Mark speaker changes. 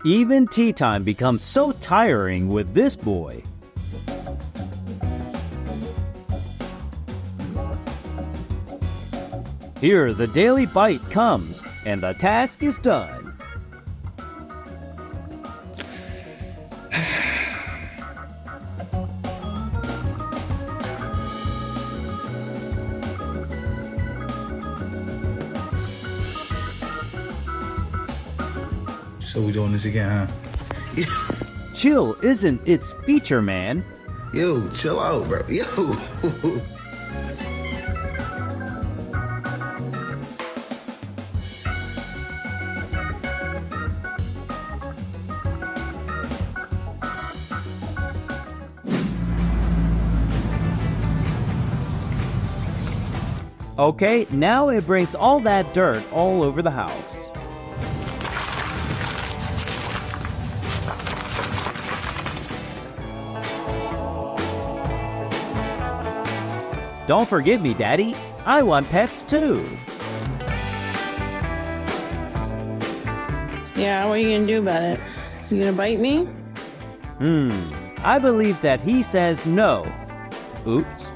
Speaker 1: Even tea time becomes so tiring with this boy. Here, the daily bite comes, and the task is done.
Speaker 2: So we doing this again, huh?
Speaker 1: Chill isn't its feature, man.
Speaker 2: Yo, chill out, bro. Yo.
Speaker 1: Okay, now it brings all that dirt all over the house. Don't forget me, Daddy. I want pets too.
Speaker 3: Yeah, what are you gonna do about it? You gonna bite me?
Speaker 1: I believe that he says no. Oops.